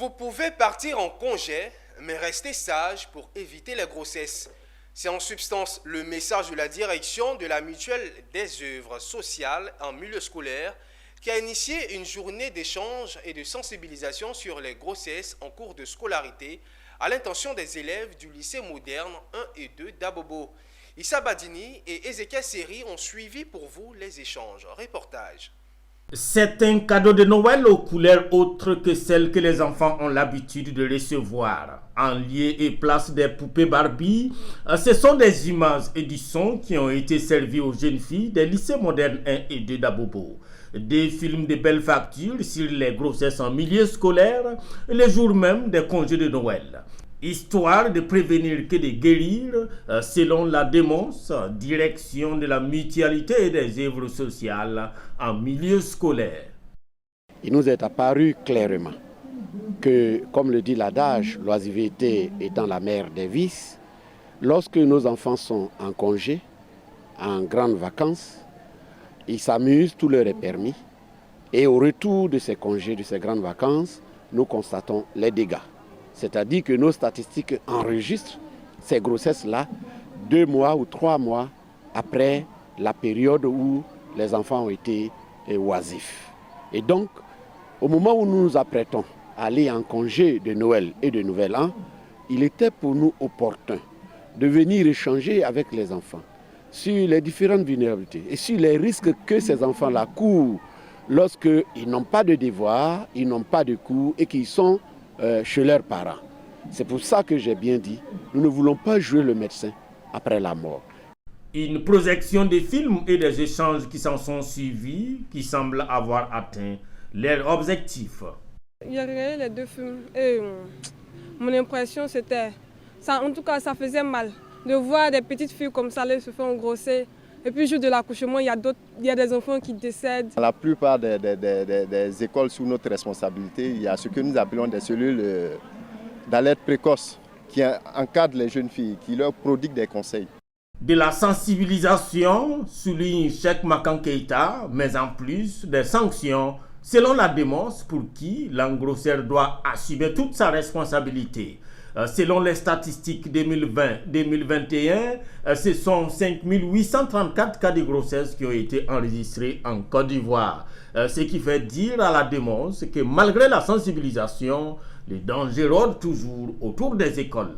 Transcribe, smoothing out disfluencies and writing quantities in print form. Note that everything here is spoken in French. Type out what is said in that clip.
Vous pouvez partir en congé, mais restez sage pour éviter la grossesse. C'est en substance le message de la direction de la Mutuelle des œuvres sociales en milieu scolaire qui a initié une journée d'échange et de sensibilisation sur les grossesses en cours de scolarité à l'intention des élèves du lycée moderne 1 et 2 d'Abobo. Issa Badini et Ezekiel Seri ont suivi pour vous les échanges. Reportage. C'est un cadeau de Noël aux couleurs autres que celles que les enfants ont l'habitude de recevoir. En lieu et place des poupées Barbie, ce sont des images et du son qui ont été servis aux jeunes filles des lycées modernes 1 et 2 d'Abobo. Des films de belle facture sur les grossesses en milieu scolaire, le jour même des congés de Noël. Histoire de prévenir que de guérir, selon la démence, direction de la mutualité et des œuvres sociales en milieu scolaire. Il nous est apparu clairement que, comme le dit l'adage, l'oisiveté étant la mère des vices, lorsque nos enfants sont en congé, en grandes vacances, ils s'amusent, tout leur est permis. Et au retour de ces congés, de ces grandes vacances, nous constatons les dégâts. C'est-à-dire que nos statistiques enregistrent ces grossesses-là 2 mois ou 3 mois après la période où les enfants ont été oisifs. Et donc, au moment où nous nous apprêtons à aller en congé de Noël et de Nouvel An, il était pour nous opportun de venir échanger avec les enfants sur les différentes vulnérabilités et sur les risques que ces enfants-là courent lorsqu'ils n'ont pas de devoirs, ils n'ont pas de cours et qu'ils sont chez leurs parents. C'est pour ça que j'ai bien dit, nous ne voulons pas jouer le médecin après la mort. Une projection des films et des échanges qui s'en sont suivis, qui semblent avoir atteint leur objectif. J'ai regardé les 2 films et mon impression c'était, en tout cas ça faisait mal de voir des petites filles comme ça se faire engrosser. Et puis, le jour de l'accouchement, il y a des enfants qui décèdent. La plupart des écoles sous notre responsabilité, il y a ce que nous appelons des cellules d'alerte précoce qui encadrent les jeunes filles, qui leur prodiguent des conseils. De la sensibilisation, souligne Cheikh Makan Keita, mais en plus des sanctions, selon la démence pour qui l'engrosseur doit assumer toute sa responsabilité. Selon les statistiques 2020-2021, ce sont 5834 cas de grossesse qui ont été enregistrés en Côte d'Ivoire. Ce qui fait dire à la démence que malgré la sensibilisation, les dangers rôdent toujours autour des écoles.